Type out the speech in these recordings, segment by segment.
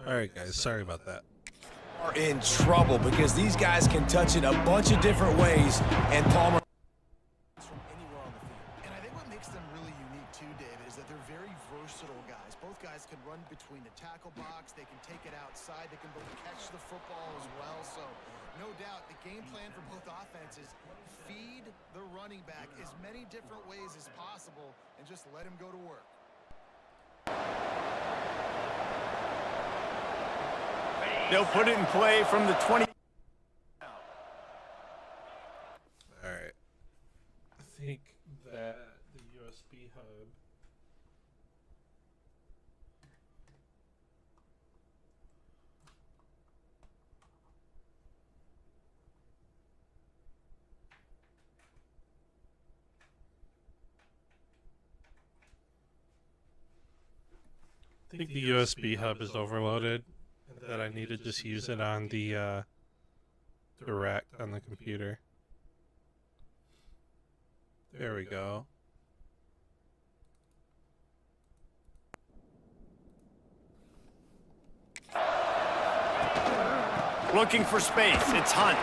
All right, guys, sorry about that. Are in trouble because these guys can touch it a bunch of different ways, and Palmer from anywhere on the field. And I think what makes them really unique too, David, is that they're very versatile guys. Both guys can run between the tackle box, they can take it outside, they can both catch the football as well. So no doubt the game plan for both offenses, feed the running back as many different ways as possible and just let him go to work. They'll put it in play from the 20. All right. I think that the USB hub. I think the USB hub is overloaded, and that I need to just use it on the direct on the computer. There we go. Looking for space. It's Hunt.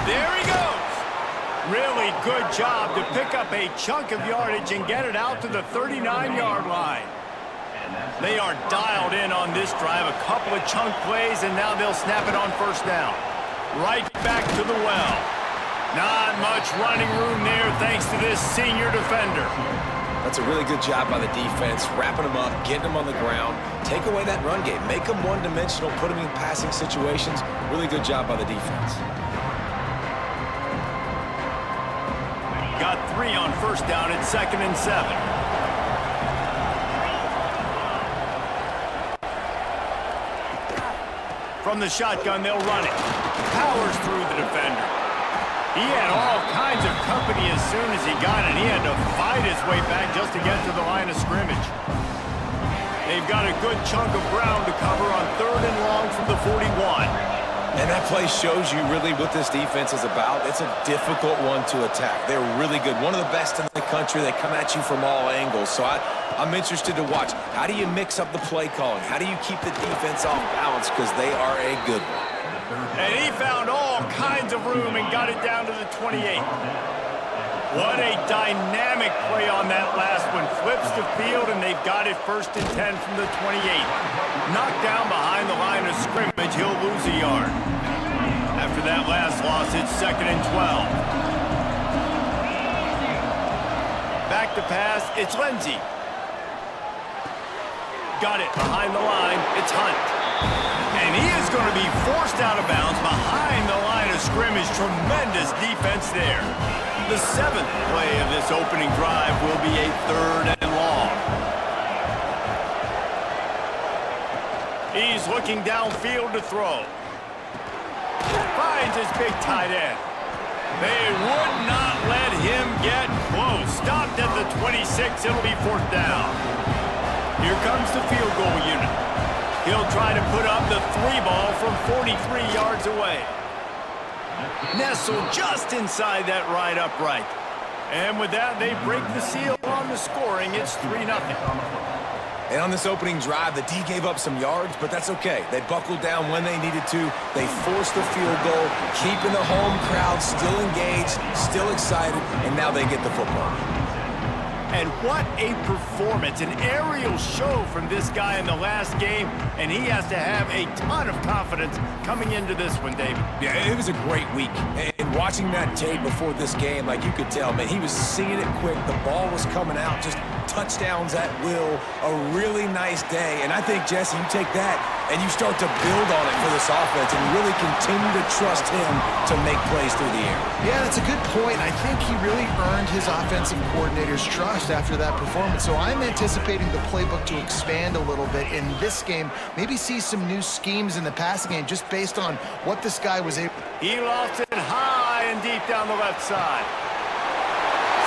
There he goes. Really good job to pick up a chunk of yardage and get it out to the 39-yard line. They are dialed in on this drive. A couple of chunk plays, and now they'll snap it on first down. Right back to the well. Not much running room there thanks to this senior defender. That's a really good job by the defense, wrapping them up, getting them on the ground, take away that run game, make them one-dimensional, put them in passing situations. Really good job by the defense. Got 3 on first down at 2nd and 7. From the shotgun, they'll run it. Powers through the defender. He had all kinds of company as soon as he got it. He had to fight his way back just to get to the line of scrimmage. They've got a good chunk of ground to cover on 3rd and long from the 41. And that play shows you really what this defense is about. It's a difficult one to attack. They're really good. One of the best in the country. They come at you from all angles. So I'm interested to watch. How do you mix up the play calling? How do you keep the defense off balance? Because they are a good one. And he found all kinds of room and got it down to the 28. What a dynamic play on that last one. Flips the field, and they've got it 1st and 10 from the 28. Knocked down behind the line of scrimmage, he'll lose a yard. After that last loss, it's 2nd and 12. Back to pass, it's Lindsey. Got it behind the line, it's Hunt. And he is going to be forced out of bounds behind the line of scrimmage. Tremendous defense there. The 7th play of this opening drive will be a 3rd and long. He's looking downfield to throw. Finds his big tight end. They would not let him get close. Stopped at the 26. It'll be 4th down. Here comes the field goal unit. He'll try to put up the 3-ball from 43 yards away. Nestled just inside that right upright. And with that, they break the seal on the scoring. It's 3-0. And on this opening drive, the D gave up some yards, but that's okay. They buckled down when they needed to. They forced the field goal, keeping the home crowd still engaged, still excited, and now they get the football. And what a performance, an aerial show from this guy in the last game, and he has to have a ton of confidence coming into this one, David. Yeah, it was a great week. And watching that tape before this game, like you could tell, man, he was seeing it quick. The ball was coming out, just touchdowns at will. A really nice day. And I think, Jesse, you take that and you start to build on it for this offense and really continue to trust him to make plays through the air. Yeah, that's a good point. I think he really earned his offensive coordinator's trust after that performance. So I'm anticipating the playbook to expand a little bit in this game. Maybe see some new schemes in the passing game just based on what this guy was able. He lost it high and deep down the left side.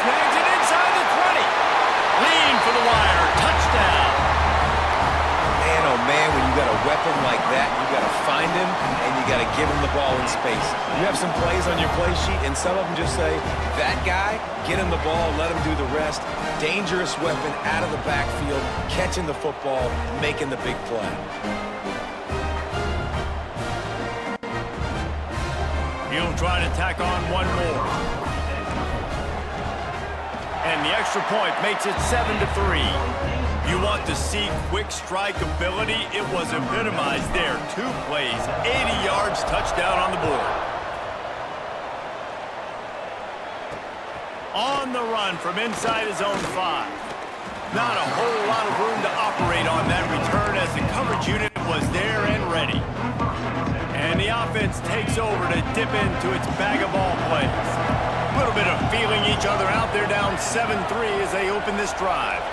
Snags it inside the 20. Lean for the wire. Touchdown. Man, oh man, when you got a weapon like that, you got to find him and you got to give him the ball in space. You have some plays on your play sheet, and some of them just say, that guy, get him the ball, let him do the rest. Dangerous weapon out of the backfield, catching the football, making the big play. He'll try to tack on one more. And the extra point makes it 7-3. You want to see quick strike ability? It was epitomized there. 2 plays, 80 yards, touchdown on the board. On the run from inside his own 5. Not a whole lot of room to operate on that return as the coverage unit was there and ready. And the offense takes over to dip into its bag of ball plays. A little bit of feeling each other out there, down 7-3 as they open this drive.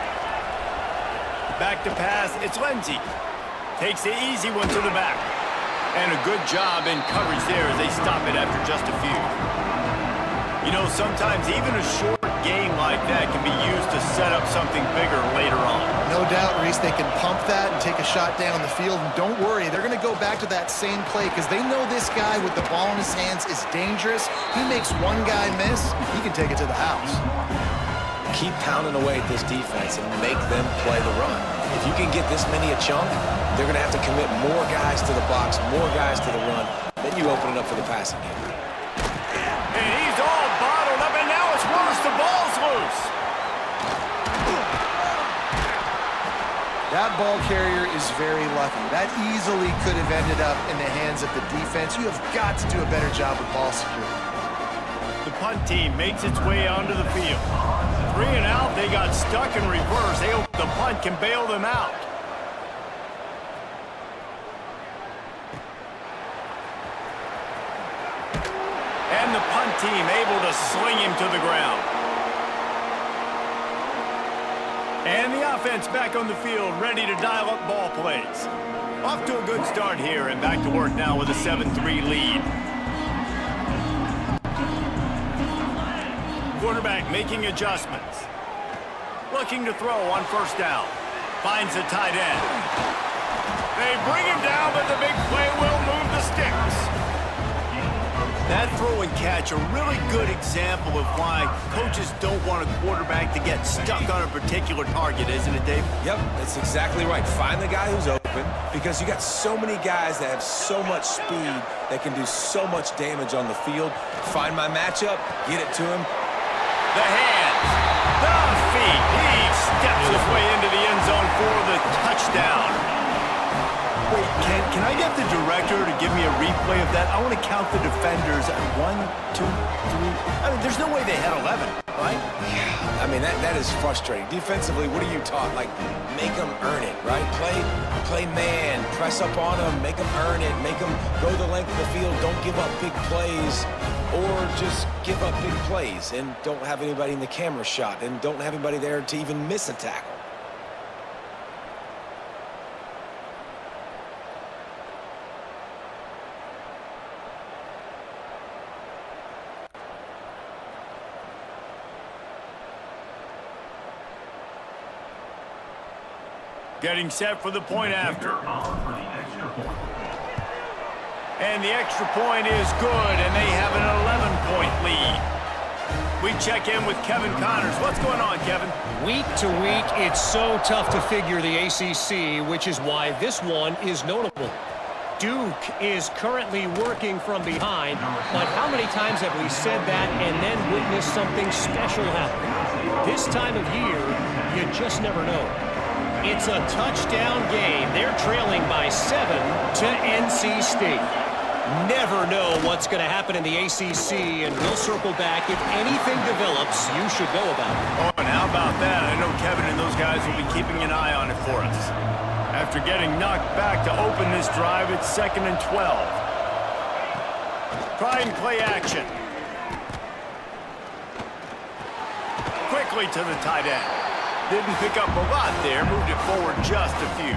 Back to pass, it's Lindsey. Takes the easy one to the back. And a good job in coverage there as they stop it after just a few. You know, sometimes even a short game like that can be used to set up something bigger later on. No doubt, Reese, they can pump that and take a shot down the field. And don't worry, they're going to go back to that same play because they know this guy with the ball in his hands is dangerous. He makes one guy miss, he can take it to the house. Keep pounding away at this defense and make them play the run. If you can get this many a chunk, they're going to have to commit more guys to the box, more guys to the run. Then you open it up for the passing game. And he's all bottled up, and now it's worse. The ball's loose. That ball carrier is very lucky. That easily could have ended up in the hands of the defense. You have got to do a better job with ball security. The punt team makes its way onto the field. 3 and out, they got stuck in reverse. They hope the punt can bail them out. And the punt team able to sling him to the ground. And the offense back on the field, ready to dial up ball plays. Off to a good start here, and back to work now with a 7-3 lead. Quarterback making adjustments. Looking to throw on first down. Finds a tight end. They bring him down, but the big play will move the sticks. That throw and catch, a really good example of why coaches don't want a quarterback to get stuck on a particular target, isn't it, Dave? Yep, that's exactly right. Find the guy who's open because you got so many guys that have so much speed that can do so much damage on the field. Find my matchup, get it to him. The hands, the feet. He steps his way into the end zone for the touchdown. Wait, can I get the director to give me a replay of that? I want to count the defenders at 1, 2, 3. I mean, there's no way they had 11, right? Yeah, I mean, that is frustrating. Defensively, what are you taught? Like, make them earn it, right? Play man, press up on them, make them earn it, make them go the length of the field, don't give up big plays. Or just give up big plays and don't have anybody in the camera shot and don't have anybody there to even miss a tackle. Getting set for the point after. And the extra point is good, and they have an 11-point lead. We check in with Kevin Connors. What's going on, Kevin? Week to week, it's so tough to figure the ACC, which is why this one is notable. Duke is currently working from behind, but how many times have we said that and then witnessed something special happen? This time of year, you just never know. It's a touchdown game. They're trailing by 7 to NC State. Never know what's going to happen in the ACC, and we'll circle back. If anything develops, you should know about it. Oh, and how about that? I know Kevin and those guys will be keeping an eye on it for us. After getting knocked back to open this drive, it's 2nd and 12. Trying play action. Quickly to the tight end. Didn't pick up a lot there, moved it forward just a few.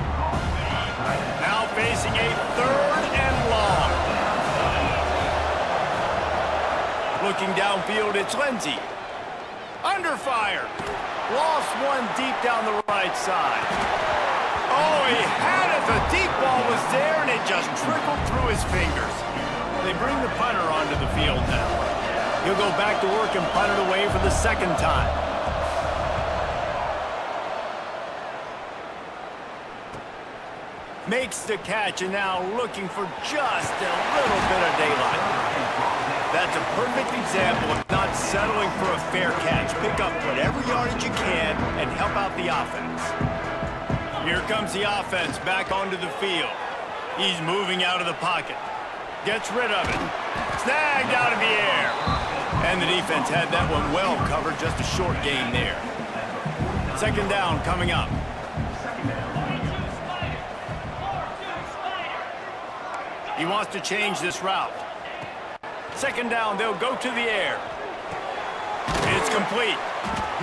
Now facing a 3rd and long. Looking downfield, it's Lindsey. Under fire. Lost one deep down the right side. Oh, he had it. The deep ball was there, and it just trickled through his fingers. They bring the punter onto the field now. He'll go back to work and punt it away for the 2nd time. Makes the catch, and now looking for just a little bit of daylight. that's a perfect example of not settling for a fair catch. Pick up whatever yardage you can and help out the offense. Here comes the offense back onto the field. He's moving out of the pocket. Gets rid of it. Snagged out of the air. And the defense had that one well covered, just a short gain there. Second down coming up. He wants to change this route. Second down, they'll go to the air. It's complete.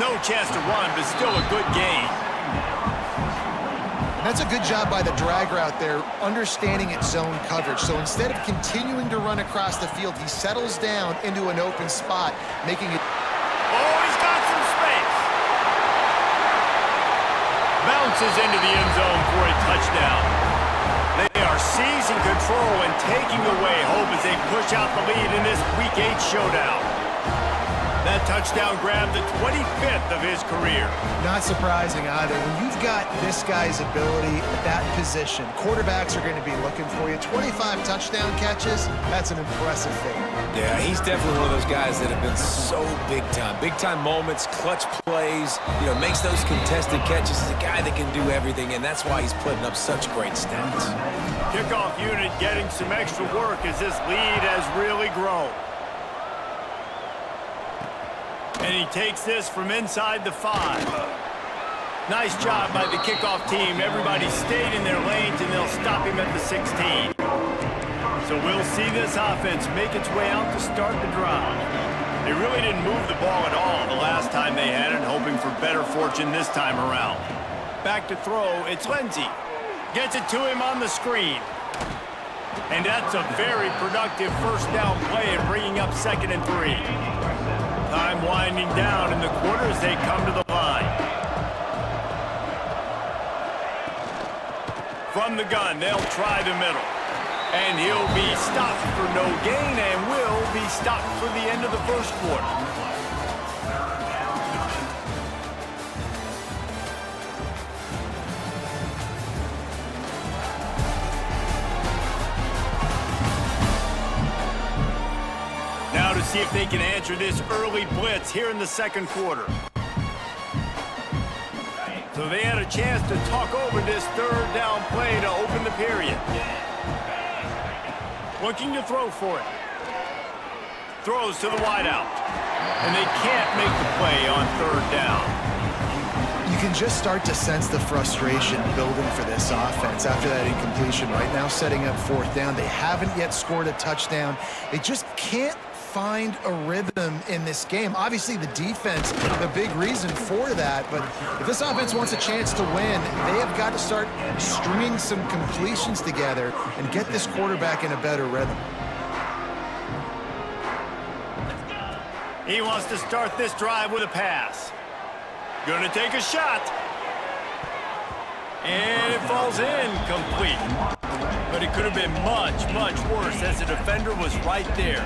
No chance to run, but still a good gain. And that's a good job by the drag route there, understanding its zone coverage. So instead of continuing to run across the field, he settles down into an open spot, making it... Oh, he's got some space. Bounces into the end zone for a touchdown. They are seizing control and taking away hope as they push out the lead in this Week 8 showdown. That touchdown grabbed the 25th of his career. Not surprising either. When you've got this guy's ability at that position, quarterbacks are going to be looking for you. 25 touchdown catches, that's an impressive thing. Yeah, he's definitely one of those guys that have been so big time. Big time moments, clutch plays, makes those contested catches. He's a guy that can do everything, and that's why he's putting up such great stats. Kickoff unit getting some extra work as this lead has really grown. And he takes this from inside the 5. Nice job by the kickoff team. Everybody stayed in their lanes, and they'll stop him at the 16. So we'll see this offense make its way out to start the drive. They really didn't move the ball at all the last time they had it, hoping for better fortune this time around. Back to throw, it's Lindsey. Gets it to him on the screen. And that's a very productive first down play and bringing up 2nd and 3. Time winding down in the quarter as they come to the line. From the gun, they'll try the middle. And he'll be stopped for no gain and will be stopped for the end of the first quarter. Now to see if they can answer this early blitz here in the second quarter. So they had a chance to talk over this third down play to open the period. Looking to throw for it. Throws to the wideout. And they can't make the play on third down. You can just start to sense the frustration building for this offense after that incompletion. Right now, setting up 4th down. They haven't yet scored a touchdown. They just can't find a rhythm in this game. Obviously, the defense, the big reason for that, but if this offense wants a chance to win, they have got to start stringing some completions together and get this quarterback in a better rhythm. He wants to start this drive with a pass. Gonna take a shot. And it falls incomplete. But it could have been much, much worse as the defender was right there.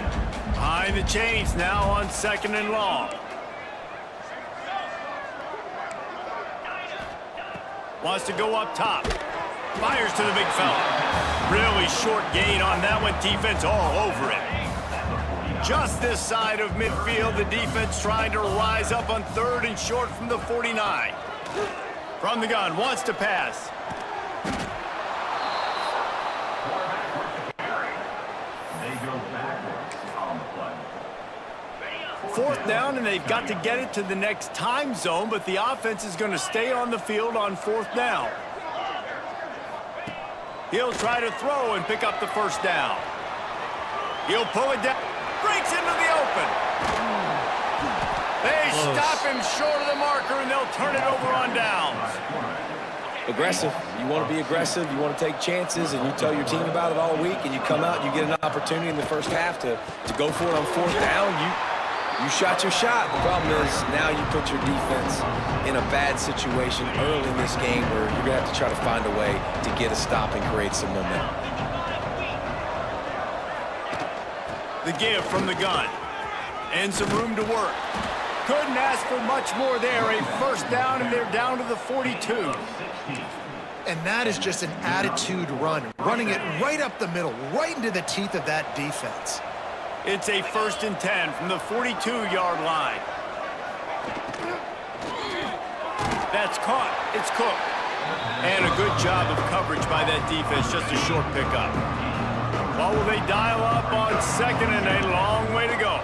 Behind the chains now on 2nd and long. Wants to go up top. Fires to the big fella. Really short gain on that one. Defense all over it. Just this side of midfield, the defense trying to rise up on 3rd and short from the 49. From the gun, wants to pass. Fourth down, and they've got to get it to the next time zone, but the offense is going to stay on the field on 4th down. He'll try to throw and pick up the first down. He'll pull it down. Breaks into the open. They stop him short of the marker, and they'll turn it over on downs. Aggressive. You want to be aggressive. You want to take chances, and you tell your team about it all week, and you come out and you get an opportunity in the first half to go for it on 4th down. You shot your shot. The problem is now you put your defense in a bad situation early in this game where you're going to have to try to find a way to get a stop and create some momentum. The give from the gun. And some room to work. Couldn't ask for much more there. A first down, and they're down to the 42. And that is just an attitude run. Running it right up the middle, right into the teeth of that defense. It's a 1st and 10 from the 42-yard line. That's caught. It's Cook. And a good job of coverage by that defense, just a short pickup. Well, will they dial up on 2nd and a long way to go?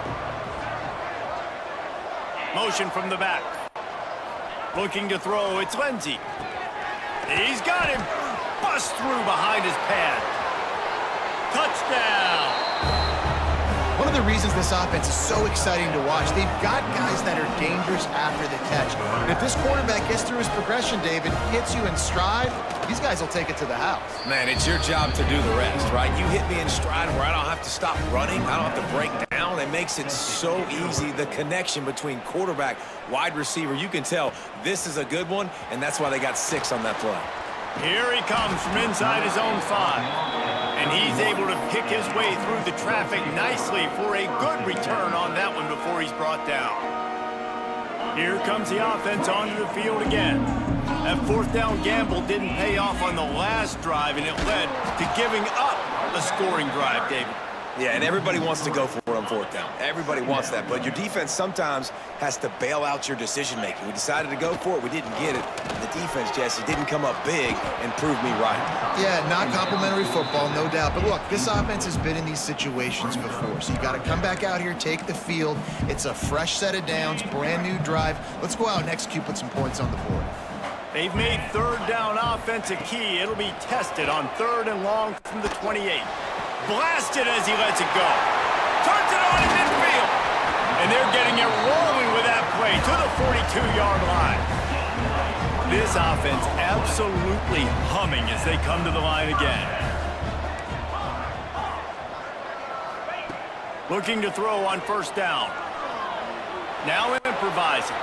Motion from the back. Looking to throw, it's Lindsey. He's got him. Bust through behind his pad. Touchdown. One of the reasons this offense is so exciting to watch, they've got guys that are dangerous after the catch. And if this quarterback gets through his progression, David, hits you in stride, these guys will take it to the house. Man, it's your job to do the rest, right? You hit me in stride where I don't have to stop running. I don't have to break down. It makes it so easy. The connection between quarterback, wide receiver, you can tell this is a good one, and that's why they got 6 on that play. Here he comes from inside his own 5. And he's able to pick his way through the traffic nicely for a good return on that one before he's brought down. Here comes the offense onto the field again. That 4th down gamble didn't pay off on the last drive, and it led to giving up a scoring drive, David. Yeah, and everybody wants to go for it on 4th down. Everybody wants that, but your defense sometimes has to bail out your decision-making. We decided to go for it. We didn't get it. The defense, Jesse, didn't come up big and prove me right. Yeah, not complimentary football, no doubt. But look, this offense has been in these situations before, so you got to come back out here, take the field. It's a fresh set of downs, brand new drive. Let's go out and execute, put some points on the board. They've made 3rd down offense a key. It'll be tested on 3rd and long from the 28. Blasted as he lets it go. Turns it on in midfield. And they're getting it rolling with that play to the 42-yard line. This offense absolutely humming as they come to the line again. Looking to throw on 1st down. Now improvising.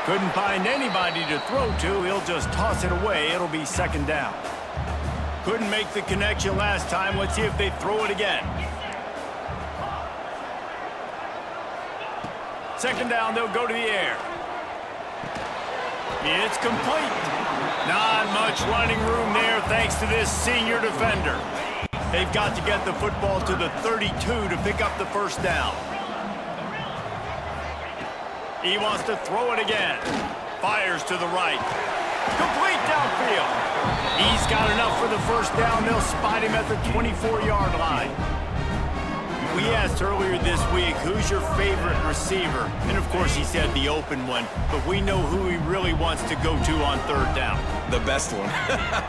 Couldn't find anybody to throw to. He'll just toss it away. It'll be 2nd down. Couldn't make the connection last time. Let's see if they throw it again. 2nd down, they'll go to the air. It's complete. Not much running room there thanks to this senior defender. They've got to get the football to the 32 to pick up the 1st down. He wants to throw it again. Fires to the right. Complete downfield. He's got enough for the 1st down. They'll spot him at the 24-yard line. We asked earlier this week, who's your favorite receiver? And, of course, he said the open one. But we know who he really wants to go to on 3rd down. The best one.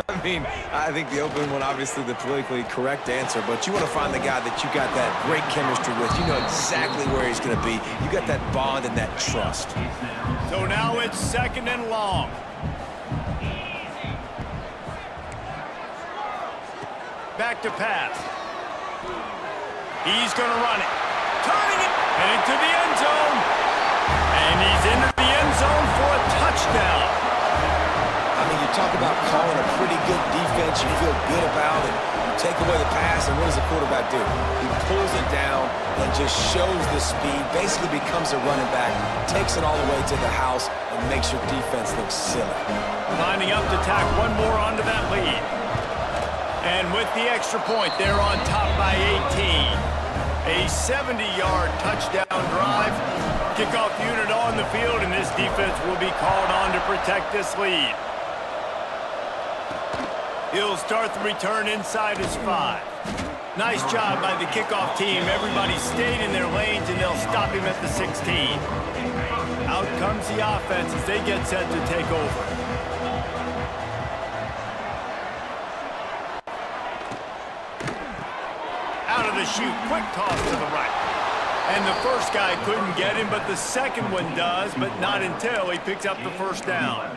I mean, I think the open one, obviously the politically correct answer, but you want to find the guy that you got that great chemistry with. You know exactly where he's going to be. You got that bond and that trust. So now it's 2nd and long. Back to pass. He's going to run it. Turning it. And into the end zone. And he's into the end zone for a touchdown. I mean, you talk about calling a pretty good defense you feel good about, and you take away the pass, and what does the quarterback do? He pulls it down and just shows the speed, basically becomes a running back, takes it all the way to the house, and makes your defense look silly. Lining up to tack one more onto that lead. And with the extra point, they're on top by 18. A 70-yard touchdown drive. Kickoff unit on the field, and this defense will be called on to protect this lead. He'll start the return inside his 5. Nice job by the kickoff team. Everybody stayed in their lanes, and they'll stop him at the 16. Out comes the offense as they get set to take over. Out of the chute, quick toss to the right. And the first guy couldn't get him, but the second one does, but not until he picks up the 1st down.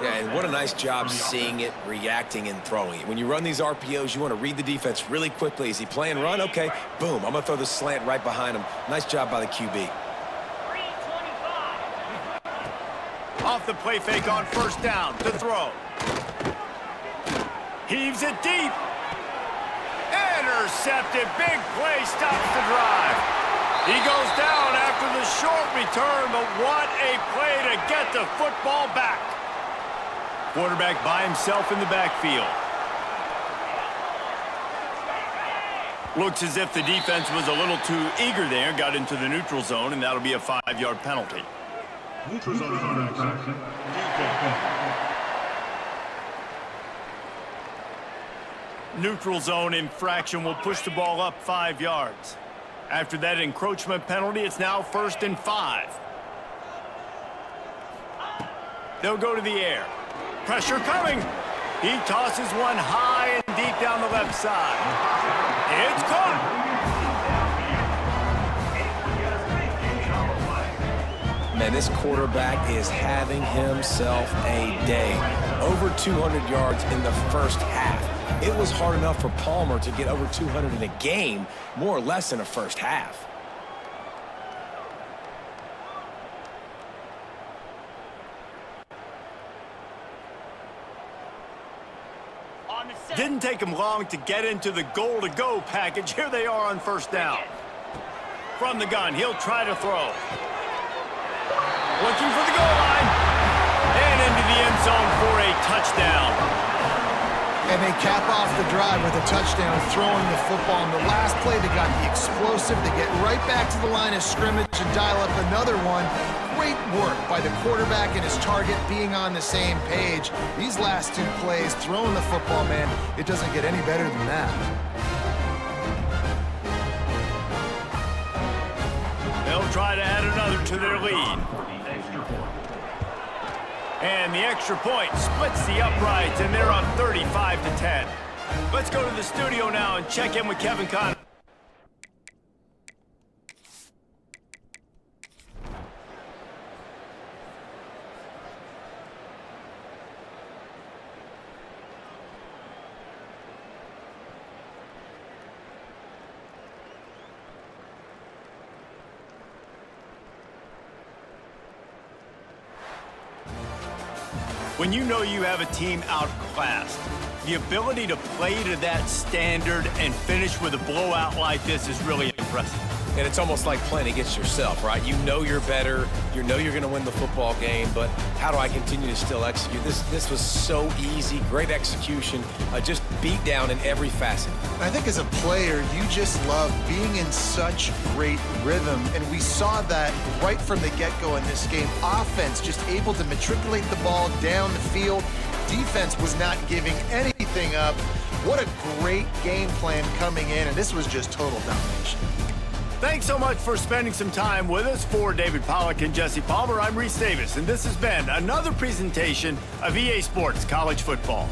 Yeah, and what a nice job seeing it, reacting, and throwing it. When you run these RPOs, you want to read the defense really quickly. Is he playing run? Okay, boom, I'm going to throw the slant right behind him. Nice job by the QB. Off the play fake on 1st down to throw. Heaves it deep. Intercepted. Big play stops the drive. He goes down after the short return, but what a play to get the football back. Quarterback by himself in the backfield. Looks as if the defense was a little too eager there, got into the neutral zone, and that'll be a 5-yard penalty. Neutral zone infraction. Neutral zone infraction will push the ball up 5 yards. After that encroachment penalty, it's now 1st and 5. They'll go to the air. Pressure coming. He tosses one high and deep down the left side. It's caught. Man, this quarterback is having himself a day. Over 200 yards in the first half. It was hard enough for Palmer to get over 200 in a game, more or less in a first half. Didn't take him long to get into the goal-to-go package. Here they are on 1st down. From the gun, he'll try to throw. Looking for the goal line. And into the end zone for a touchdown. And they cap off the drive with a touchdown, throwing the football. In the last play, they got the explosive to get right back to the line of scrimmage and dial up another one. Great work by the quarterback and his target being on the same page. These last 2 plays, throwing the football, man, it doesn't get any better than that. They'll try to add another to their lead. And the extra point splits the uprights, and they're up 35-10. Let's go to the studio now and check in with Kevin Conner. When you know you have a team outclassed, the ability to play to that standard and finish with a blowout like this is really impressive. And it's almost like playing against yourself, right? You know you're better. You know you're going to win the football game, but how do I continue to still execute? This was so easy, great execution, just beat down in every facet. I think as a player, you just love being in such great rhythm, and we saw that right from the get-go in this game. Offense just able to matriculate the ball down the field. Defense was not giving anything up. What a great game plan coming in, and this was just total domination. Thanks so much for spending some time with us. For David Pollack and Jesse Palmer, I'm Reese Davis, and this has been another presentation of EA Sports College Football.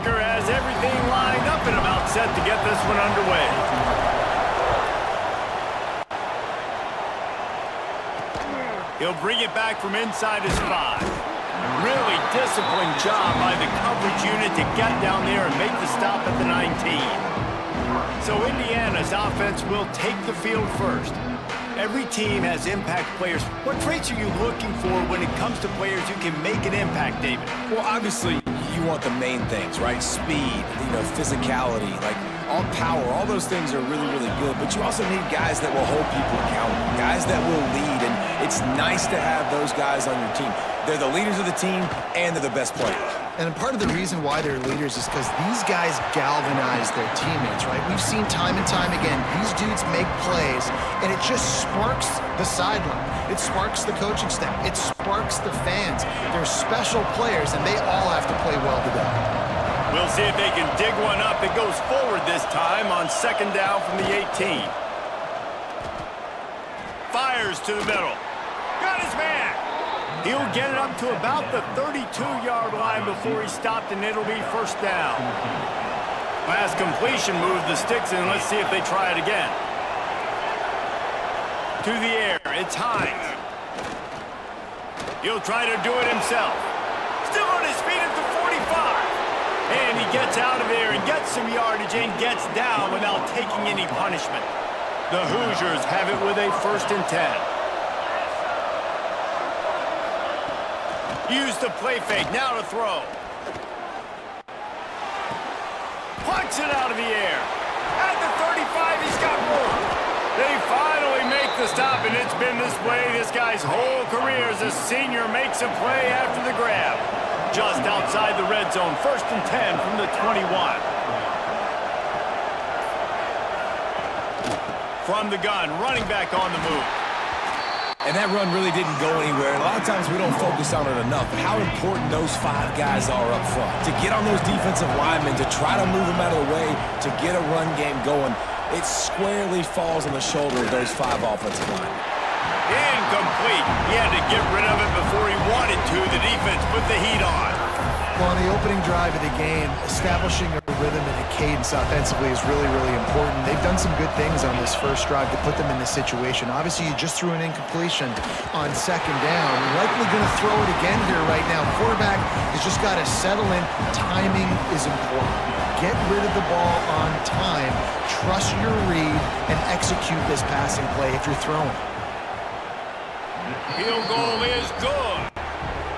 kicker has everything lined up and about set to get this one underway. He'll bring it back from inside his 5. Really disciplined job by the coverage unit to get down there and make the stop at the 19. So Indiana's offense will take the field first. Every team has impact players. What traits are you looking for when it comes to players who can make an impact, David? Well, obviously, you want the main things, right? Speed, physicality, like all power, all those things are really, really good. But you also need guys that will hold people accountable, guys that will lead. And it's nice to have those guys on your team. They're the leaders of the team, and they're the best players. And part of the reason why they're leaders is because these guys galvanize their teammates, right? We've seen time and time again, these dudes make plays, and it just sparks the sideline. It sparks the coaching staff. It sparks the fans. They're special players, and they all have to play well together. We'll see if they can dig one up. It goes forward this time on 2nd down from the 18. Fires to the middle. Got his man. He'll get it up to about the 32-yard line before he's stopped, and it'll be 1st down. Last completion moved the sticks in. Let's see if they try it again. To the air, it's Hines. He'll try to do it himself. Still on his feet at the 45. And he gets out of there and gets some yardage and gets down without taking any punishment. The Hoosiers have it with a 1st and 10. Use the play fake, now to throw. Plucks it out of the air. At the 35, he's got more. They finally make the stop, and it's been this way this guy's whole career as a senior makes a play after the grab. Just outside the red zone, 1st and 10 from the 21. From the gun, running back on the move. And that run really didn't go anywhere. And a lot of times we don't focus on it enough. How important those 5 guys are up front. To get on those defensive linemen, to try to move them out of the way, to get a run game going, it squarely falls on the shoulder of those 5 offensive linemen. Incomplete. He had to get rid of it before he wanted to. The defense put the heat on. Well, on the opening drive of the game, establishing a rhythm and a cadence offensively is really, really important. They've done some good things on this first drive to put them in this situation. Obviously, you just threw an incompletion on 2nd down. You're likely going to throw it again here right now. Quarterback has just got to settle in. Timing is important. Get rid of the ball on time. Trust your read and execute this passing play if you're throwing. Field goal is good.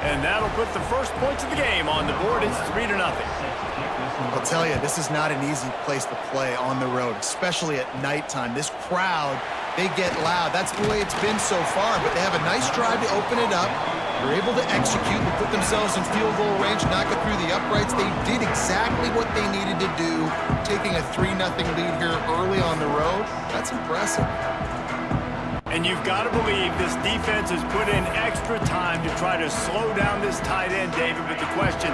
And that'll put the first points of the game on the board. It's 3-0. I'll tell you, this is not an easy place to play on the road, especially at nighttime. This crowd, they get loud. That's the way it's been so far, but they have a nice drive to open it up. They're able to execute and put themselves in field goal range, knock it through the uprights. They did exactly what they needed to do, taking a 3-0 lead here early on the road. That's impressive. And you've got to believe this defense has put in extra time to try to slow down this tight end, David. But the question,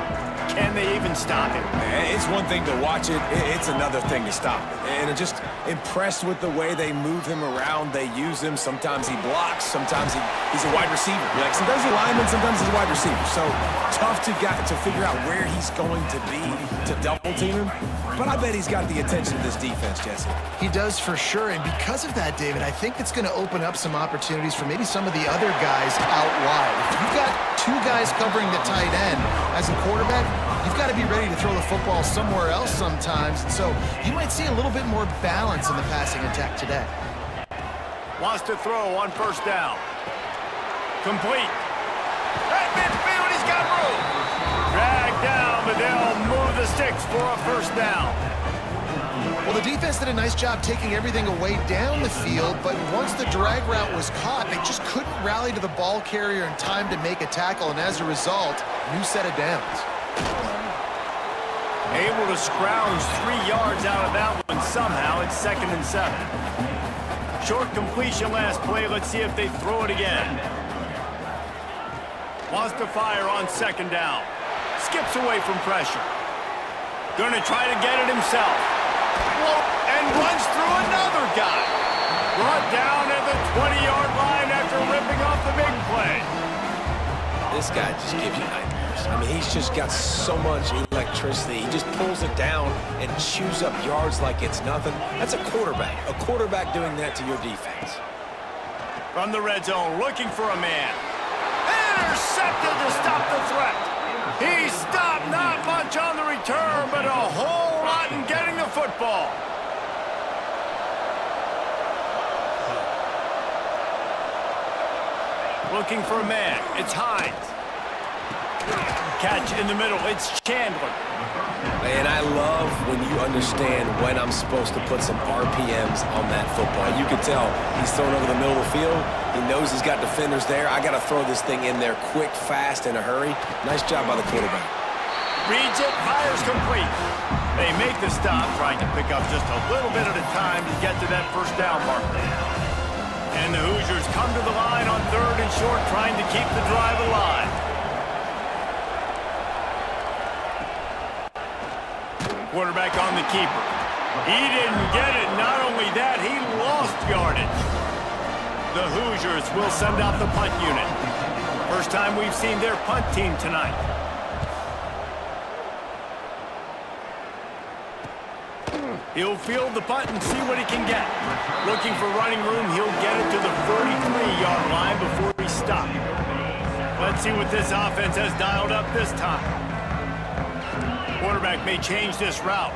can they even stop him? It's one thing to watch it. It's another thing to stop it. And I'm just impressed with the way they move him around. They use him. Sometimes he blocks. Sometimes he's a wide receiver. Like sometimes he's a lineman. Sometimes he's a wide receiver. So tough to figure out where he's going to be to double team him. But I bet he's got the attention of this defense, Jesse. He does for sure, and because of that, David, I think it's going to open up some opportunities for maybe some of the other guys out wide. If you've got 2 guys covering the tight end as a quarterback, you've got to be ready to throw the football somewhere else sometimes, and so you might see a little bit more balance in the passing attack today. Wants to throw on 1st down. Complete. At midfield, he's got room. Dragged down, but they'll move the sticks for a 1st down. Well, the defense did a nice job taking everything away down the field, but once the drag route was caught, they just couldn't rally to the ball carrier in time to make a tackle, and as a result, new set of downs. Able to scrounge 3 yards out of that one somehow. It's 2nd and 7. Short completion last play. Let's see if they throw it again. Wants to fire on 2nd down. Skips away from pressure. Gonna try to get it himself. And runs through another guy. Brought down at the 20-yard line after ripping off the big play. This guy just gives you nightmares. arms. I mean, he's just got so much electricity. He just pulls it down and chews up yards like it's nothing. That's a quarterback. A quarterback doing that to your defense. From the red zone, looking for a man. Intercepted to stop the threat. He stopped, not much on the return, but a whole lot in getting the football. Looking for a man. It's Hines. Catch in the middle. It's Chandler. And I love when you understand when I'm supposed to put some RPMs on that football. You can tell he's thrown over the middle of the field. He knows he's got defenders there. I got to throw this thing in there quick, fast, in a hurry. Nice job by the quarterback. Reads it, fires complete. They make the stop, trying to pick up just a little bit at a time to get to that first down marker. And the Hoosiers come to the line on 3rd and short, trying to keep the drive alive. Quarterback on the keeper. He didn't get it. Not only that, he lost yardage. The Hoosiers will send out the punt unit. First time we've seen their punt team tonight. He'll field the punt and see what he can get. Looking for running room, he'll get it to the 33-yard line before he stops. Let's see what this offense has dialed up this time. Quarterback may change this route.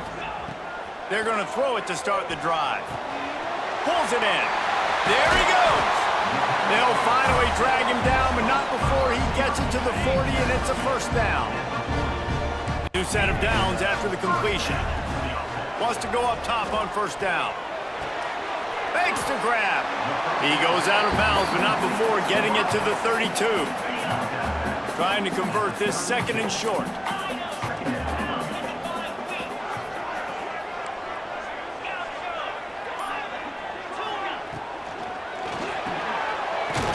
They're going to throw it to start the drive. Pulls it in. There he goes. They'll finally drag him down, but not before he gets it to the 40, and it's a first down. New set of downs after the completion. Wants to go up top on first down. Fakes to grab. He goes out of bounds, but not before getting it to the 32. Trying to convert this 2nd and short.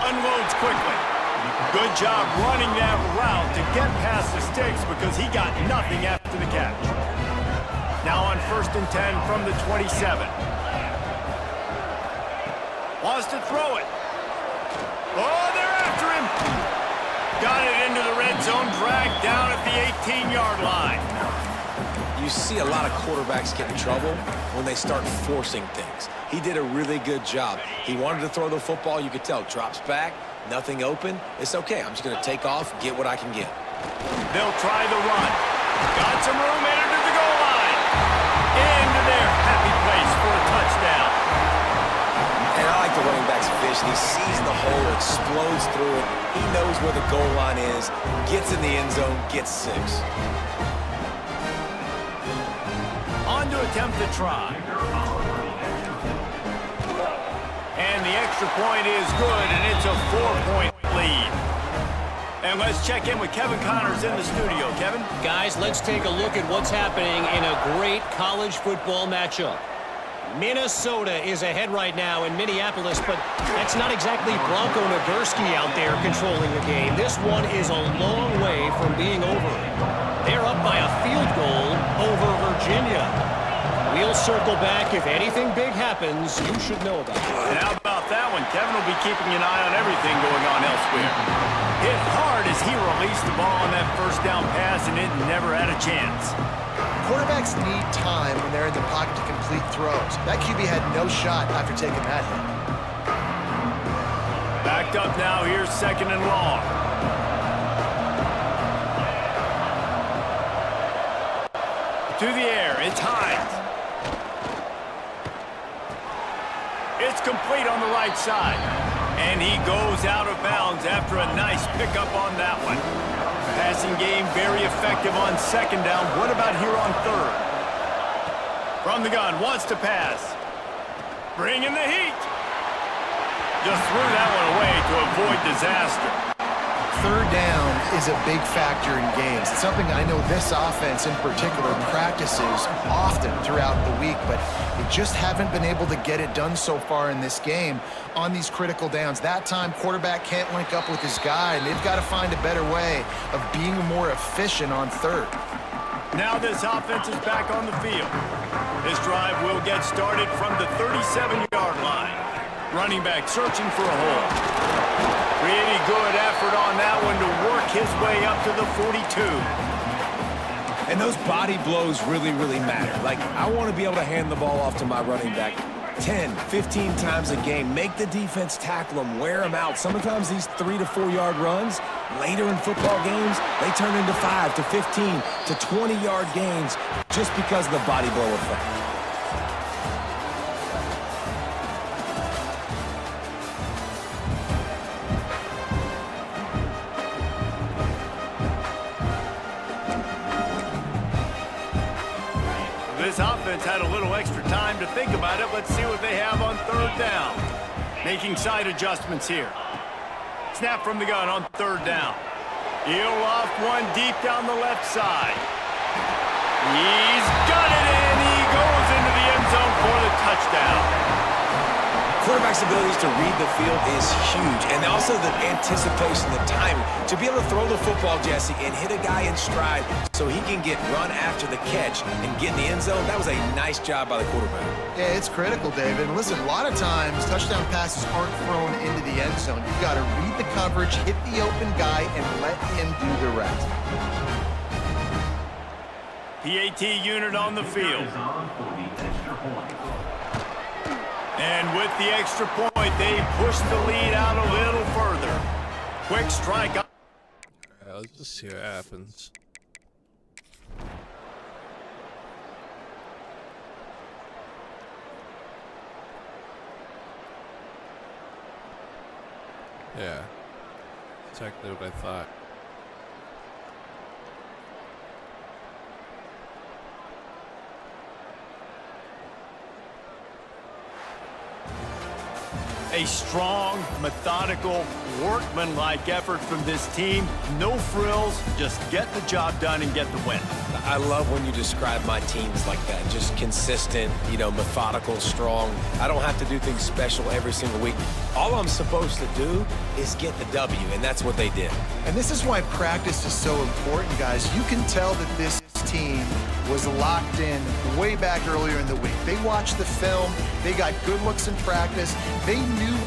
Unloads quickly. Good job running that route to get past the sticks because he got nothing after the catch. Now on 1st and 10 from the 27. Wants to throw it. Oh, they're after him. Got it into the red zone, dragged down at the 18-yard line. You see a lot of quarterbacks get in trouble when they start forcing things. He did a really good job. He wanted to throw the football. You could tell. Drops back, nothing open. It's okay. I'm just going to take off, get what I can get. They'll try the run. Got some room, entered the goal line. Into their happy place for a touchdown. And I like the running back's vision. He sees the hole, explodes through it. He knows where the goal line is, gets in the end zone, gets 6. On to attempt the try. And the extra point is good, and it's a 4-point lead. And let's check in with Kevin Connors in the studio. Kevin? Guys, let's take a look at what's happening in a great college football matchup. Minnesota is ahead right now in Minneapolis, but that's not exactly Bronco Nagurski out there controlling the game. This one is a long way from being over. They're up by a field goal over Virginia. We'll circle back. If anything big happens, you should know about it. And how about that one? Kevin will be keeping an eye on everything going on elsewhere. Hit hard as he released the ball on that first down pass, and it never had a chance. Quarterbacks need time when they're in the pocket to complete throws. That QB had no shot after taking that hit. Backed up now. Here's 2nd and long. To the air. It's Hines. It's complete on the right side. And he goes out of bounds after a nice pickup on that one. Passing game very effective on 2nd down. What about here on 3rd? From the gun, wants to pass. Bringing the heat. Just threw that one away to avoid disaster. 3rd down is a big factor in games. It's something I know this offense in particular practices often throughout the week, but they just haven't been able to get it done so far in this game on these critical downs. That time, quarterback can't link up with his guy, and they've got to find a better way of being more efficient on 3rd. Now this offense is back on the field. This drive will get started from the 37-yard line. Running back searching for a hole. Pretty good effort on that one to work his his way up to the 42. And those body blows really, really matter. Like, I want to be able to hand the ball off to my running back 10, 15 times a game. Make the defense tackle them, wear them out. Sometimes these 3 to 4 yard runs, later in football games, they turn into 5 to 15 to 20 yard gains just because of the body blow effect. This offense had a little extra time to think about it. Let's see what they have on third down. Making side adjustments here. Snap from the gun on third down. He'll off one deep down the left side. He's got it, and he goes into the end zone for the touchdown. Quarterback's abilities to read the field is huge, and also the anticipation, the timing. To be able to throw the football, Jesse, and hit a guy in stride so he can get run after the catch and get in the end zone, that was a nice job by the quarterback. Yeah, it's critical, David. And listen, a lot of times touchdown passes aren't thrown into the end zone. You've got to read the coverage, hit the open guy, and let him do the rest. PAT unit on the field. And with the extra point, they push the lead out a little further. Quick strike. Alright, let's just see what happens. Yeah, exactly what I thought. A strong, methodical, workmanlike effort from this team. No frills, just get the job done and get the win. I love when you describe my teams like that. Just consistent, methodical, strong. I don't have to do things special every single week. All I'm supposed to do is get the W, and that's what they did. And this is why practice is so important, guys. You can tell that this team was locked in way back earlier in the week. They watched the film. They got good looks in practice. They knew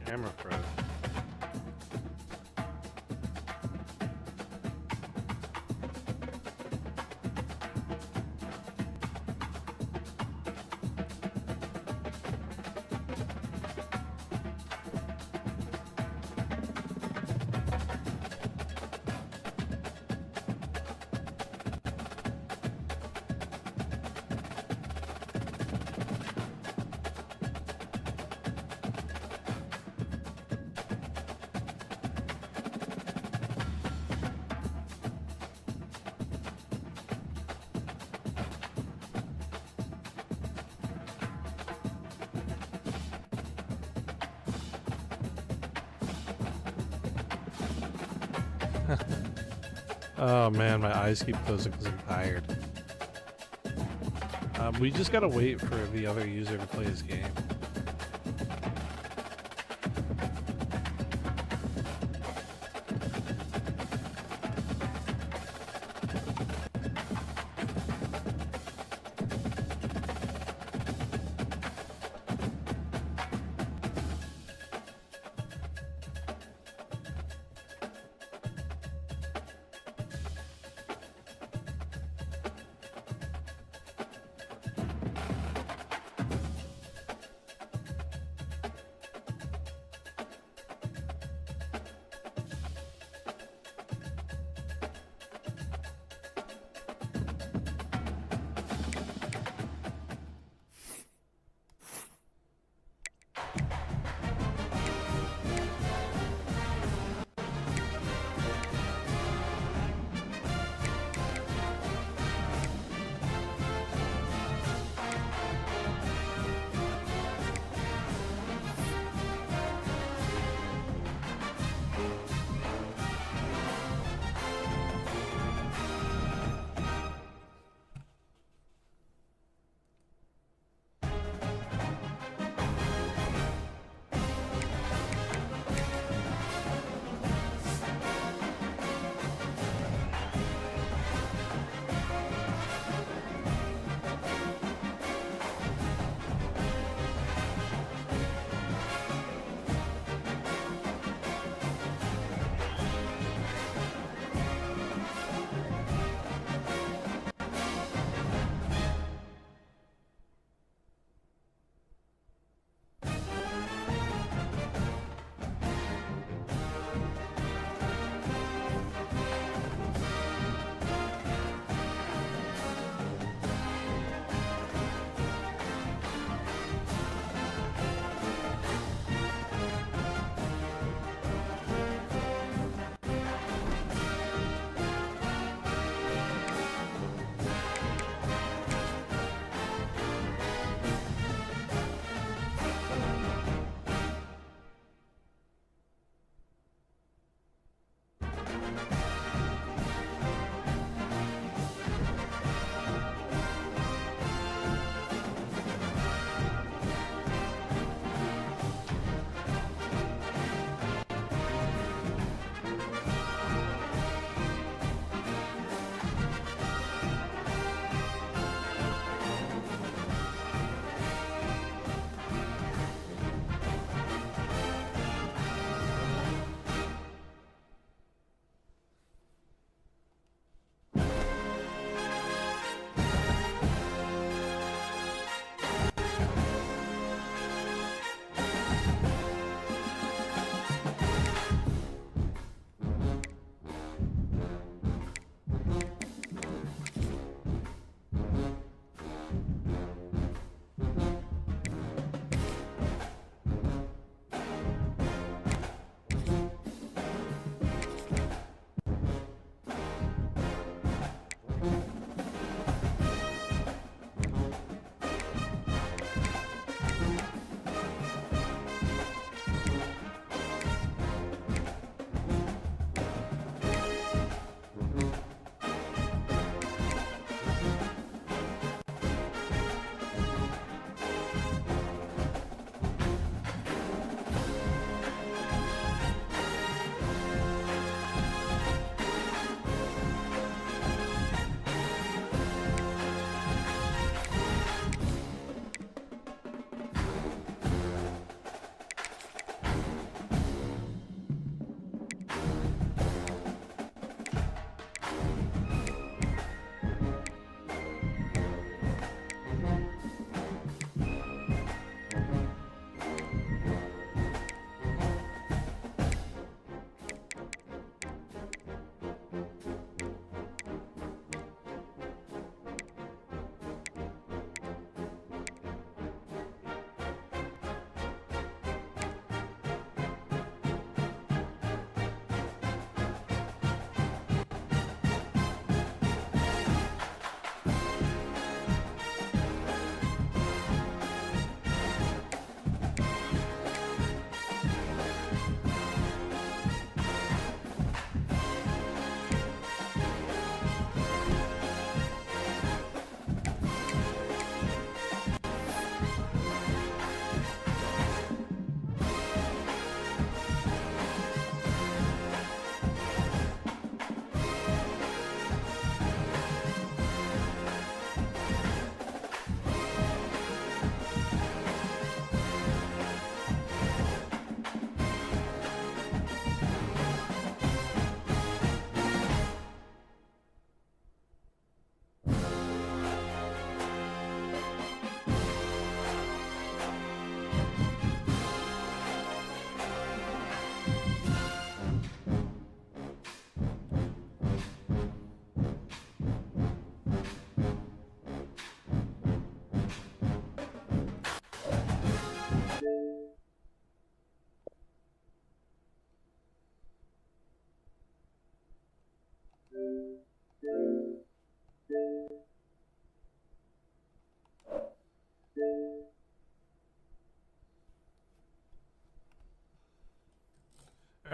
camera froze. Oh man, my eyes keep closing because I'm tired. We just gotta wait for the other user to play his game.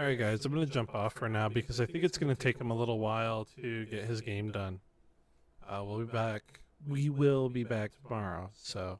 Alright guys, I'm going to jump off for now because I think it's going to take him a little while to get his game done. We'll be back. We will be back tomorrow, so